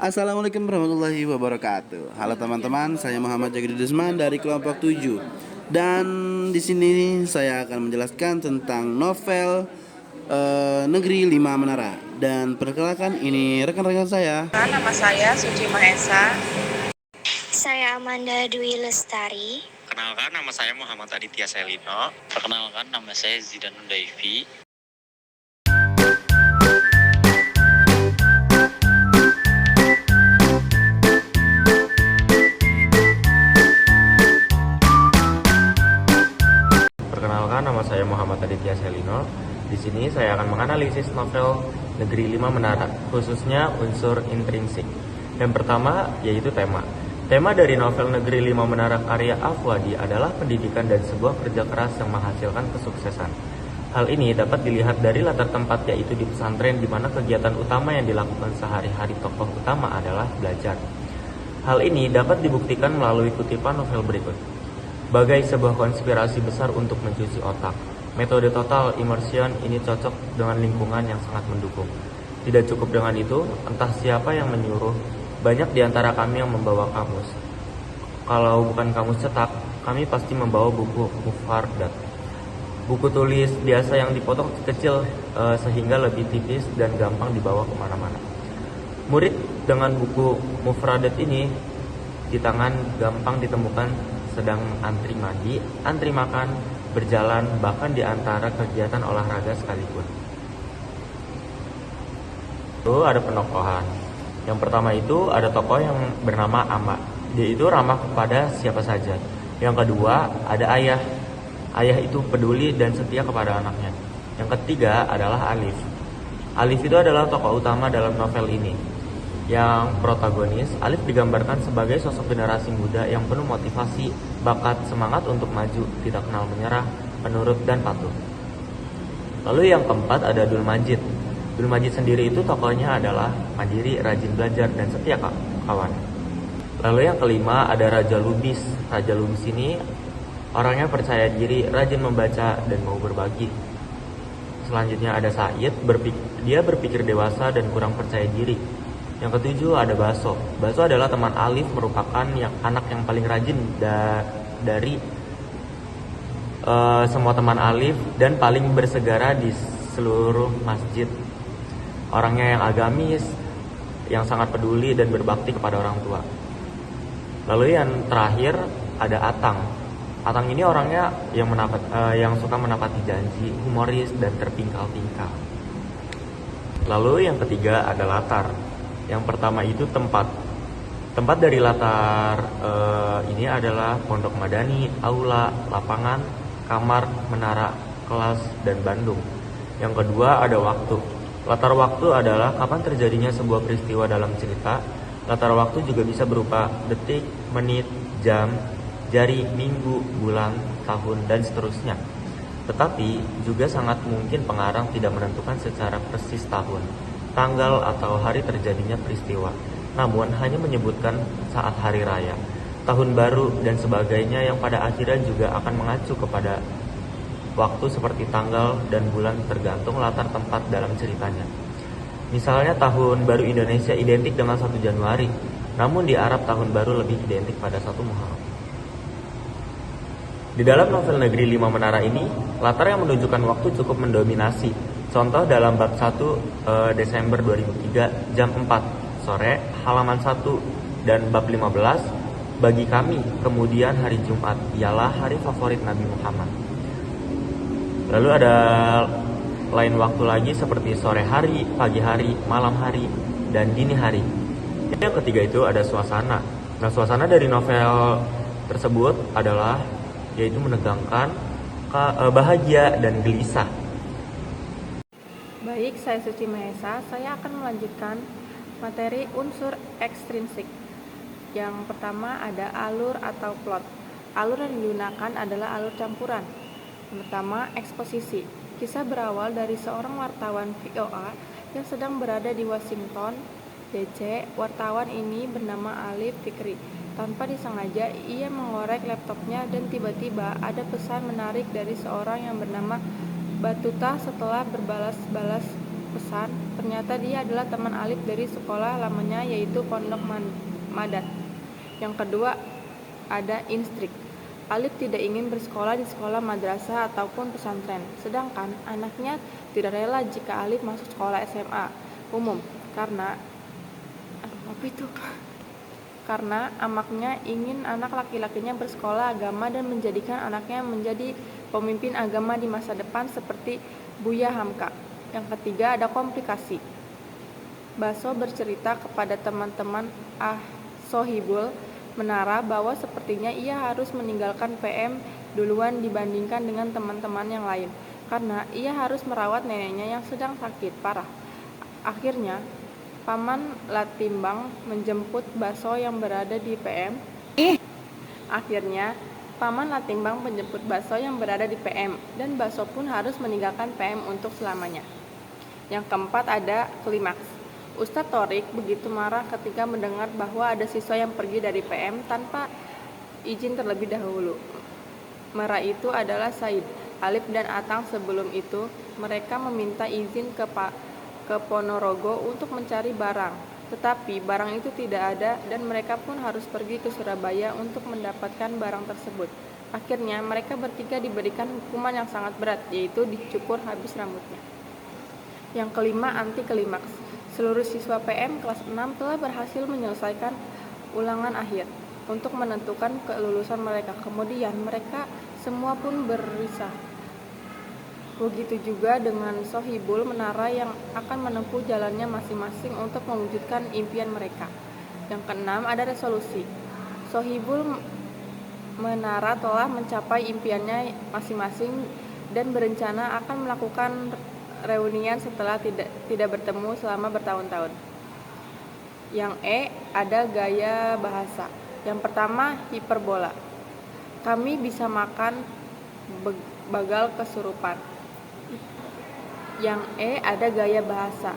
Assalamualaikum warahmatullahi wabarakatuh. Halo teman-teman, saya Muhammad Jagir Desman dari kelompok 7. Dan di sini saya akan menjelaskan tentang novel Negeri Lima Menara. Dan perkenalkan ini rekan-rekan saya. Nama saya Suci Mahesa. Saya Amanda Dwi Lestari. Perkenalkan, nama saya Muhammad Aditya Selino. Perkenalkan, nama saya Zidan Undaifi. Perkenalkan, nama saya Muhammad Aditya Selino. Di sini saya akan menganalisis novel Negeri Lima Menara, khususnya unsur intrinsik. Yang pertama yaitu tema. Tema dari novel Negeri Lima Menara karya Afwadi adalah pendidikan dan sebuah kerja keras yang menghasilkan kesuksesan. Hal ini dapat dilihat dari latar tempat, yaitu di pesantren, di mana kegiatan utama yang dilakukan sehari-hari tokoh utama adalah belajar. Hal ini dapat dibuktikan melalui kutipan novel berikut. Bagai sebuah konspirasi besar untuk mencuci otak, metode total immersion ini cocok dengan lingkungan yang sangat mendukung. Tidak cukup dengan itu, entah siapa yang menyuruh, banyak di antara kami yang membawa kamus. Kalau bukan kamus cetak, kami pasti membawa buku mufardat. Buku tulis biasa yang dipotong kecil sehingga lebih tipis dan gampang dibawa kemana-mana. Murid dengan buku mufradat ini di tangan gampang ditemukan sedang antri mandi, antri makan, berjalan, bahkan di antara kegiatan olahraga sekalipun. Itu ada penokohan. Yang pertama itu ada tokoh yang bernama Ama. Dia itu ramah kepada siapa saja. Yang kedua ada ayah. Ayah itu peduli dan setia kepada anaknya. Yang ketiga adalah Alif. Alif itu adalah tokoh utama dalam novel ini. Yang protagonis, Alif digambarkan sebagai sosok generasi muda yang penuh motivasi, bakat, semangat untuk maju, tidak kenal menyerah, penurut, dan patuh. Lalu yang keempat ada Dul Majid. Dul Majid sendiri itu tokohnya adalah mandiri, rajin belajar, dan setia kawan. Lalu yang kelima ada Raja Lubis. Raja Lubis ini orangnya percaya diri, rajin membaca, dan mau berbagi. Selanjutnya ada Said, dia berpikir dewasa dan kurang percaya diri. Yang ketujuh ada Baso. Baso adalah teman Alif, merupakan anak yang paling rajin dari semua teman Alif dan paling bersegara di seluruh masjid. Orangnya yang agamis, yang sangat peduli dan berbakti kepada orang tua. Lalu yang terakhir ada Atang. Atang ini orangnya yang suka menepati janji, humoris dan terpingkal-pingkal. Lalu yang ketiga ada latar. Yang pertama itu tempat. Tempat dari latar ini adalah pondok madani, aula, lapangan, kamar, menara, kelas, dan Bandung. Yang kedua ada waktu. Latar waktu adalah kapan terjadinya sebuah peristiwa dalam cerita. Latar waktu juga bisa berupa detik, menit, jam, jari, minggu, bulan, tahun, dan seterusnya. Tetapi juga sangat mungkin pengarang tidak menentukan secara persis tahun, tanggal, atau hari terjadinya peristiwa, namun hanya menyebutkan saat hari raya, tahun baru, dan sebagainya, yang pada akhirnya juga akan mengacu kepada waktu seperti tanggal dan bulan tergantung latar tempat dalam ceritanya. Misalnya tahun baru Indonesia identik dengan 1 Januari, namun di Arab tahun baru lebih identik pada 1 Muharram. Di dalam novel Negeri Lima Menara ini, latar yang menunjukkan waktu cukup mendominasi. Contoh dalam bab 1 Desember 2003 jam 4 sore halaman 1, dan bab 15 bagi kami kemudian hari Jumat ialah hari favorit Nabi Muhammad. Lalu ada lain waktu lagi seperti sore hari, pagi hari, malam hari, dan dini hari. Yang ketiga itu ada suasana. Nah, suasana dari novel tersebut adalah yaitu menegangkan, bahagia, dan gelisah. Baik, saya Suci Mahesa. Saya akan melanjutkan materi unsur ekstrinsik. Yang pertama ada alur atau plot. Alur yang digunakan adalah alur campuran. Yang pertama, eksposisi. Kisah berawal dari seorang wartawan VOA yang sedang berada di Washington, DC. Wartawan ini bernama Alif Fikri. Tanpa disengaja, ia mengorek laptopnya dan tiba-tiba ada pesan menarik dari seorang yang bernama Batuta. Setelah berbalas-balas pesan, ternyata dia adalah teman Alif dari sekolah lamanya yaitu Pondok Madat. Yang kedua ada instrik. Alif tidak ingin bersekolah di sekolah madrasah ataupun pesantren, sedangkan anaknya tidak rela jika Alif masuk sekolah SMA umum karena amaknya ingin anak laki-lakinya bersekolah agama dan menjadikan anaknya menjadi pemimpin agama di masa depan seperti Buya Hamka. Yang ketiga ada komplikasi. Baso bercerita kepada teman-teman Sohibul Menara bahwa sepertinya ia harus meninggalkan PM duluan dibandingkan dengan teman-teman yang lain karena ia harus merawat neneknya yang sedang sakit parah. Akhirnya Paman Latimbang menjemput Baso yang berada di PM. Dan Baso pun harus meninggalkan PM untuk selamanya. Yang keempat ada klimaks. Ustadz Thorik begitu marah ketika mendengar bahwa ada siswa yang pergi dari PM tanpa izin terlebih dahulu. Mereka itu adalah Said, Alif dan Atang. Sebelum itu, mereka meminta izin ke Ponorogo untuk mencari barang. Tetapi barang itu tidak ada dan mereka pun harus pergi ke Surabaya untuk mendapatkan barang tersebut. Akhirnya mereka bertiga diberikan hukuman yang sangat berat, yaitu dicukur habis rambutnya. Yang kelima anti klimaks. Seluruh siswa PM kelas 6 telah berhasil menyelesaikan ulangan akhir untuk menentukan kelulusan mereka. Kemudian mereka semua pun berpisah. Begitu juga dengan Sohibul Menara yang akan menempuh jalannya masing-masing untuk mewujudkan impian mereka. Yang keenam ada resolusi. Sohibul Menara telah mencapai impiannya masing-masing dan berencana akan melakukan reunian setelah tidak bertemu selama bertahun-tahun. Yang ada gaya bahasa. Yang pertama hiperbola. Kami bisa makan bagal kesurupan. Yang ada gaya bahasa.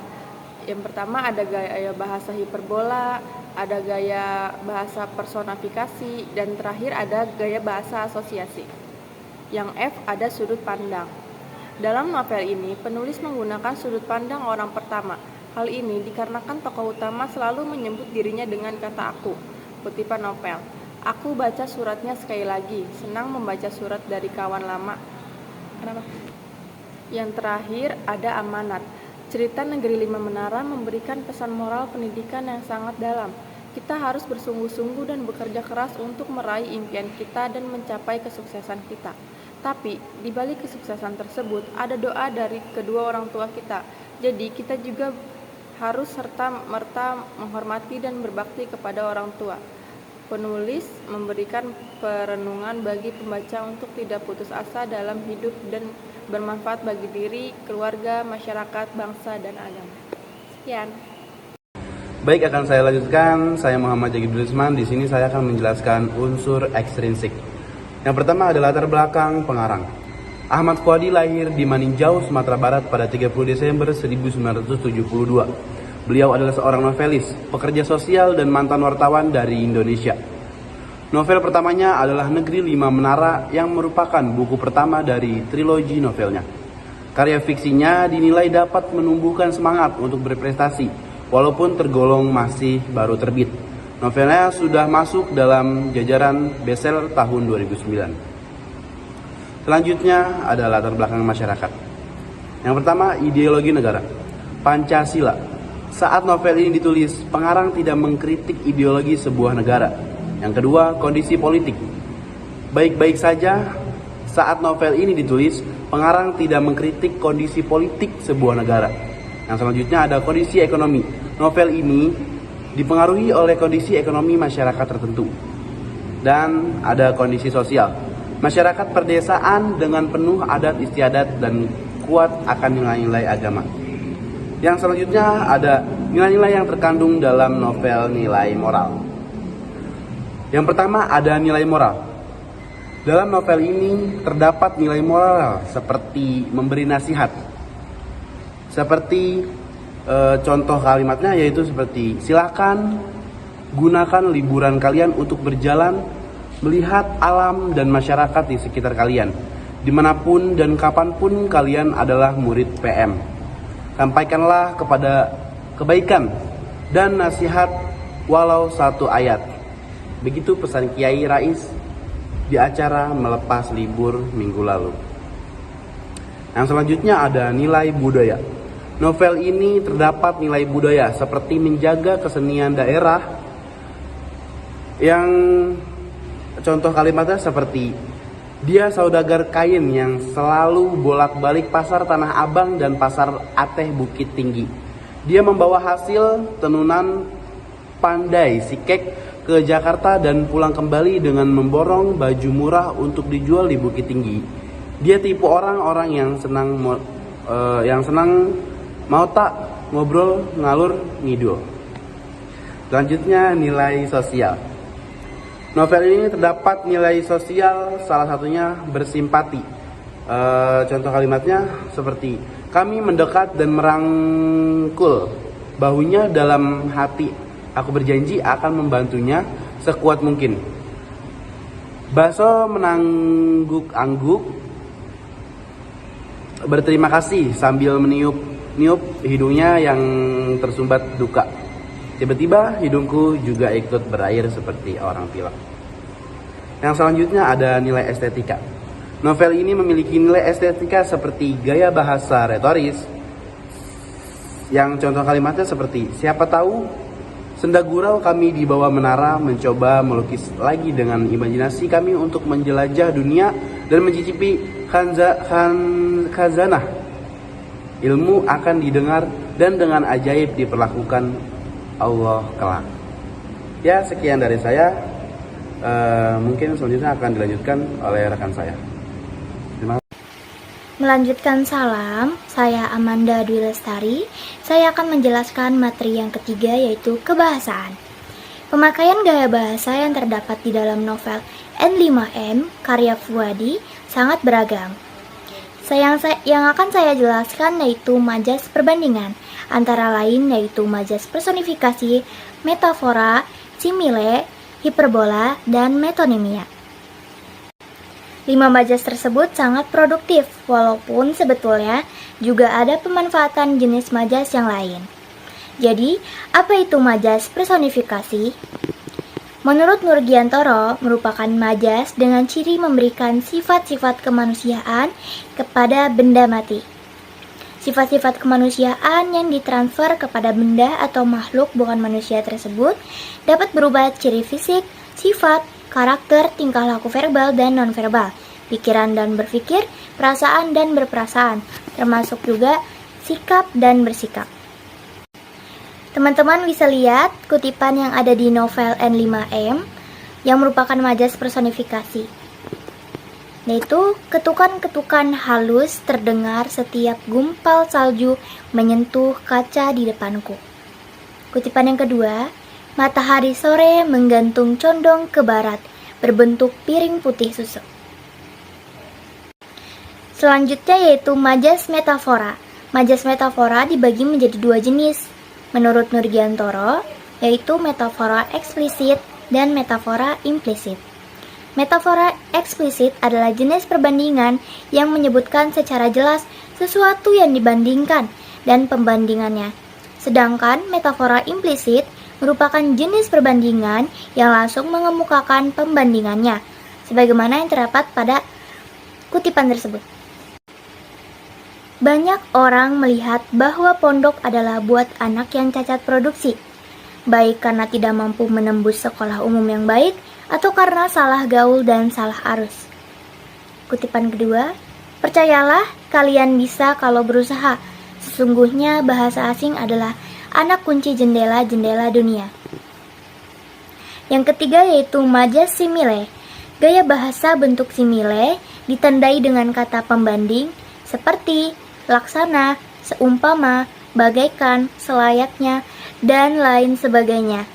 Yang pertama ada gaya bahasa hiperbola, ada gaya bahasa personifikasi, dan terakhir ada gaya bahasa asosiasi. Yang F ada sudut pandang. Dalam novel ini, penulis menggunakan sudut pandang orang pertama. Hal ini dikarenakan tokoh utama selalu menyebut dirinya dengan kata aku. Kutipan novel. Aku baca suratnya sekali lagi, senang membaca surat dari kawan lama. Kenapa? Yang terakhir ada amanat. Cerita Negeri Lima Menara memberikan pesan moral pendidikan yang sangat dalam. Kita harus bersungguh-sungguh dan bekerja keras untuk meraih impian kita dan mencapai kesuksesan kita. Tapi di balik kesuksesan tersebut ada doa dari kedua orang tua kita. Jadi kita juga harus serta-merta menghormati dan berbakti kepada orang tua. Penulis memberikan perenungan bagi pembaca untuk tidak putus asa dalam hidup dan bermanfaat bagi diri, keluarga, masyarakat, bangsa, dan agama. Sekian. Baik, akan saya lanjutkan. Saya Muhammad Jagidul Usman. Di sini saya akan menjelaskan unsur ekstrinsik. Yang pertama adalah latar belakang pengarang. Ahmad Fuadi lahir di Maninjau, Sumatera Barat pada 30 Desember 1972. Beliau adalah seorang novelis, pekerja sosial, dan mantan wartawan dari Indonesia. Novel pertamanya adalah Negeri Lima Menara yang merupakan buku pertama dari trilogi novelnya. Karya fiksinya dinilai dapat menumbuhkan semangat untuk berprestasi, walaupun tergolong masih baru terbit. Novelnya sudah masuk dalam jajaran bestseller tahun 2009. Selanjutnya ada latar belakang masyarakat. Yang pertama, ideologi negara. Pancasila. Saat novel ini ditulis, pengarang tidak mengkritik ideologi sebuah negara. Yang kedua, kondisi politik. Baik-baik saja, saat novel ini ditulis, pengarang tidak mengkritik kondisi politik sebuah negara. Yang selanjutnya ada kondisi ekonomi. Novel ini dipengaruhi oleh kondisi ekonomi masyarakat tertentu. Dan ada kondisi sosial. Masyarakat perdesaan dengan penuh adat istiadat dan kuat akan nilai-nilai agama. Yang selanjutnya ada nilai-nilai yang terkandung dalam novel nilai moral. Yang pertama ada nilai moral. Dalam novel ini terdapat nilai moral seperti memberi nasihat. Seperti contoh kalimatnya yaitu seperti silakan gunakan liburan kalian untuk berjalan melihat alam dan masyarakat di sekitar kalian dimanapun dan kapanpun kalian adalah murid PM. Sampaikanlah kepada kebaikan dan nasihat walau satu ayat. Begitu pesan Kiai Rais di acara melepas libur minggu lalu. Yang selanjutnya ada nilai budaya. Novel ini terdapat nilai budaya seperti menjaga kesenian daerah, yang contoh kalimatnya seperti dia saudagar kain yang selalu bolak-balik pasar Tanah Abang dan pasar Ateh Bukit Tinggi. Dia membawa hasil tenunan pandai sikek ke Jakarta dan pulang kembali dengan memborong baju murah untuk dijual di Bukit Tinggi. Dia tipe orang-orang yang senang mau tak ngobrol ngalur ngidul. Selanjutnya nilai sosial. Novel ini terdapat nilai sosial, salah satunya bersimpati. Contoh kalimatnya seperti kami mendekat dan merangkul bahunya dalam hati. Aku berjanji akan membantunya sekuat mungkin. Baso menangguk-angguk berterima kasih sambil meniup hidungnya yang tersumbat duka. Tiba-tiba hidungku juga ikut berair seperti orang pilek. Yang selanjutnya ada nilai estetika. Novel ini memiliki nilai estetika seperti gaya bahasa retoris, yang contoh kalimatnya seperti siapa tahu senda gurau kami di bawah menara mencoba melukis lagi dengan imajinasi kami untuk menjelajah dunia dan mencicipi khazanah ilmu akan didengar dan dengan ajaib diperlakukan Allah kelak. Ya, sekian dari saya. Mungkin selanjutnya akan dilanjutkan oleh rekan saya. Terima kasih. Melanjutkan salam, saya Amanda Dwi Lestari. Saya akan menjelaskan materi yang ketiga, yaitu kebahasaan. Pemakaian gaya bahasa yang terdapat di dalam novel N5M karya Fuadi sangat beragam. Yang akan saya jelaskan yaitu majas perbandingan, antara lain yaitu majas personifikasi, metafora, simile, hiperbola, dan metonimia. 5 majas tersebut sangat produktif, walaupun sebetulnya juga ada pemanfaatan jenis majas yang lain. Jadi, apa itu majas personifikasi? Menurut Nurgiantoro, merupakan majas dengan ciri memberikan sifat-sifat kemanusiaan kepada benda mati. Sifat-sifat kemanusiaan yang ditransfer kepada benda atau makhluk bukan manusia tersebut dapat berubah ciri fisik, sifat, karakter, tingkah laku verbal dan nonverbal, pikiran dan berpikir, perasaan dan berperasaan, termasuk juga sikap dan bersikap. Teman-teman bisa lihat kutipan yang ada di novel N5M yang merupakan majas personifikasi, yaitu ketukan-ketukan halus terdengar setiap gumpal salju menyentuh kaca di depanku. Kutipan yang kedua, matahari sore menggantung condong ke barat, berbentuk piring putih susu. Selanjutnya yaitu majas metafora. Majas metafora dibagi menjadi 2 jenis. Menurut Nurgiantoro, yaitu metafora eksplisit dan metafora implisit. Metafora eksplisit adalah jenis perbandingan yang menyebutkan secara jelas sesuatu yang dibandingkan dan pembandingannya. Sedangkan metafora implisit merupakan jenis perbandingan yang langsung mengemukakan pembandingannya, sebagaimana yang terdapat pada kutipan tersebut. Banyak orang melihat bahwa pondok adalah buat anak yang cacat produksi, baik karena tidak mampu menembus sekolah umum yang baik atau karena salah gaul dan salah arus. Kutipan kedua, percayalah kalian bisa kalau berusaha. Sesungguhnya bahasa asing adalah anak kunci jendela-jendela dunia. Yang ketiga yaitu majas simile. Gaya bahasa bentuk simile ditandai dengan kata pembanding seperti laksana, seumpama, bagaikan, selayaknya, dan lain sebagainya.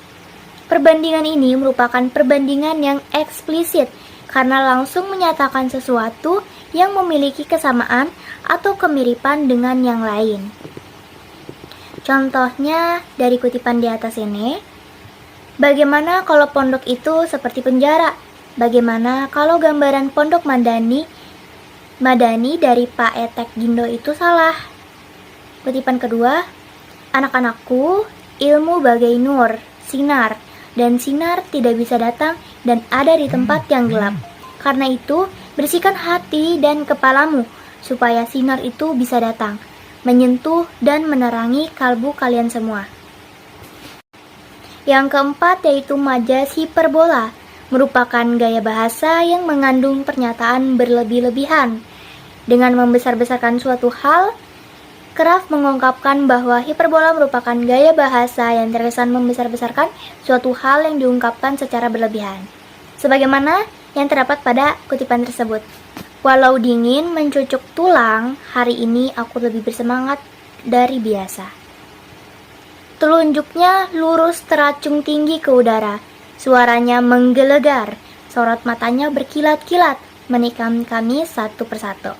Perbandingan ini merupakan perbandingan yang eksplisit karena langsung menyatakan sesuatu yang memiliki kesamaan atau kemiripan dengan yang lain. Contohnya dari kutipan di atas ini, bagaimana kalau pondok itu seperti penjara? Bagaimana kalau gambaran pondok Madani dari Pak Etek Gindo itu salah? Kutipan kedua, anak-anakku, ilmu bagai nur, sinar, dan sinar tidak bisa datang dan ada di tempat yang gelap. Karena itu, bersihkan hati dan kepalamu, supaya sinar itu bisa datang, menyentuh dan menerangi kalbu kalian semua. Yang keempat yaitu majas hiperbola, merupakan gaya bahasa yang mengandung pernyataan berlebih-lebihan. Dengan membesar-besarkan suatu hal, Kraft mengungkapkan bahwa hiperbola merupakan gaya bahasa yang terkesan membesar-besarkan suatu hal yang diungkapkan secara berlebihan. Sebagaimana yang terdapat pada kutipan tersebut. Walau dingin mencucuk tulang, hari ini aku lebih bersemangat dari biasa. Telunjuknya lurus teracung tinggi ke udara. Suaranya menggelegar, sorot matanya berkilat-kilat, menikam kami satu persatu.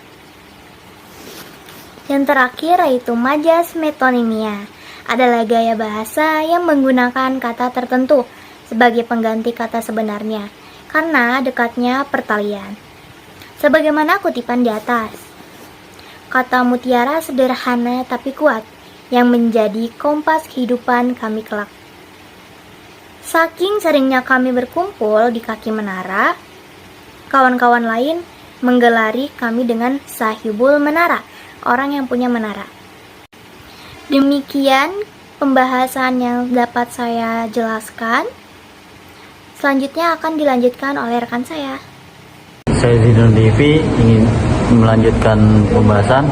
Yang terakhir yaitu majas metonimia, adalah gaya bahasa yang menggunakan kata tertentu sebagai pengganti kata sebenarnya, karena dekatnya pertalian. Sebagaimana kutipan di atas, kata mutiara sederhana tapi kuat, yang menjadi kompas kehidupan kami kelak. Saking seringnya kami berkumpul di kaki menara, kawan-kawan lain menggelari kami dengan sahibul menara, orang yang punya menara. Demikian pembahasan yang dapat saya jelaskan. Selanjutnya akan dilanjutkan oleh rekan saya. Saya Zidan Devi ingin melanjutkan pembahasan.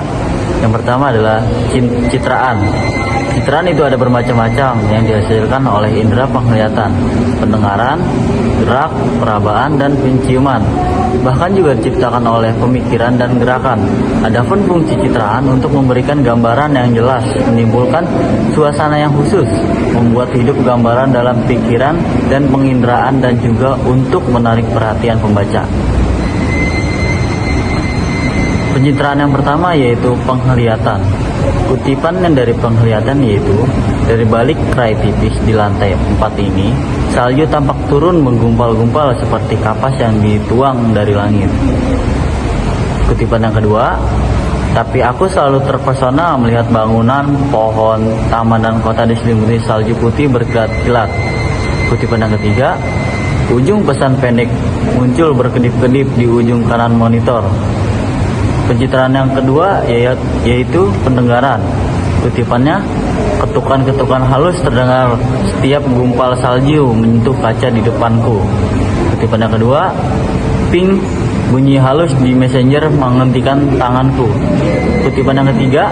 Yang pertama adalah citraan. Citraan itu ada bermacam-macam yang dihasilkan oleh indera penglihatan, pendengaran, gerak, perabaan, dan penciuman. Bahkan juga diciptakan oleh pemikiran dan gerakan. Adapun fungsi citraan untuk memberikan gambaran yang jelas, menimbulkan suasana yang khusus, membuat hidup gambaran dalam pikiran dan penginderaan, dan juga untuk menarik perhatian pembaca. Pencitraan yang pertama yaitu penglihatan. Kutipan yang dari penglihatan yaitu, dari balik kerai tipis di lantai 4 ini, salju tampak turun menggumpal-gumpal seperti kapas yang dituang dari langit. Kutipan yang kedua, tapi aku selalu terpesona melihat bangunan, pohon, taman, dan kota diselimuti salju putih berkilat-kilat. Kutipan yang ketiga, ujung pesan pendek muncul berkedip-kedip di ujung kanan monitor. Pencitraan yang kedua yaitu pendengaran. Kutipannya, ketukan-ketukan halus terdengar setiap gumpal salju menyentuh kaca di depanku. Kutipan yang kedua, ping, bunyi halus di messenger menghentikan tanganku. Kutipan yang ketiga,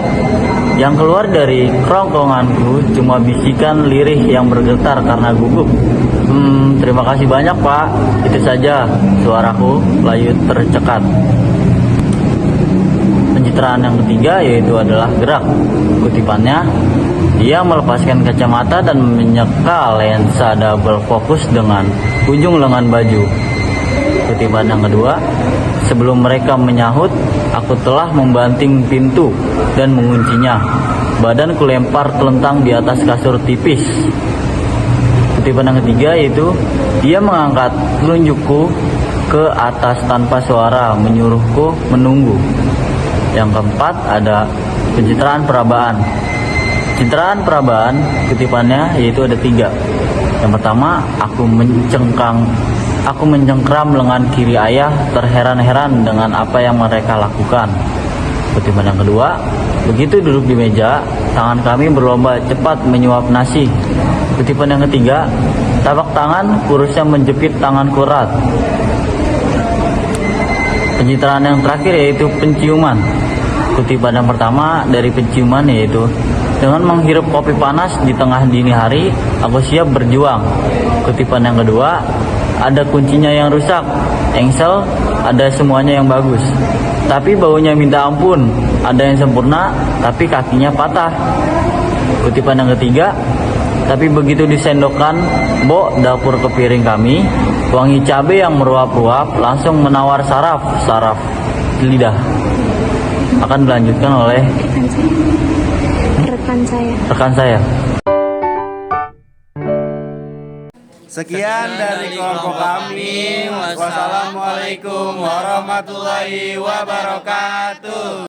yang keluar dari kerongkonganku cuma bisikan lirih yang bergetar karena gugup. Terima kasih banyak Pak, itu saja suaraku layu tercekat. Pencitraan yang ketiga yaitu adalah gerak. Kutipannya, dia melepaskan kacamata dan menyeka lensa double fokus dengan ujung lengan baju. Kutipan yang kedua, sebelum mereka menyahut, aku telah membanting pintu dan menguncinya. Badanku lempar telentang di atas kasur tipis. Kutipan yang ketiga yaitu, dia mengangkat telunjukku ke atas tanpa suara, menyuruhku menunggu. Yang keempat ada pencitraan perabaan. Pencitraan perabaan kutipannya yaitu ada 3. Yang pertama, aku mencengkram lengan kiri ayah, terheran-heran dengan apa yang mereka lakukan. Kutipan yang kedua, begitu duduk di meja, tangan kami berlomba cepat menyuap nasi. Kutipan yang ketiga, tapak tangan kurusnya menjepit tanganku erat. Pencitraan yang terakhir yaitu penciuman. Kutipan yang pertama dari penciuman yaitu, dengan menghirup kopi panas di tengah dini hari, aku siap berjuang. Kutipan yang kedua, ada kuncinya yang rusak, engsel, ada semuanya yang bagus. Tapi baunya minta ampun, ada yang sempurna, tapi kakinya patah. Kutipan yang ketiga, tapi begitu disendokkan bok dapur ke piring kami, wangi cabai yang meruap-ruap langsung menawar saraf lidah. Akan dilanjutkan oleh rekan saya. Sekian dari kelompok kami. Wassalamualaikum warahmatullahi wabarakatuh.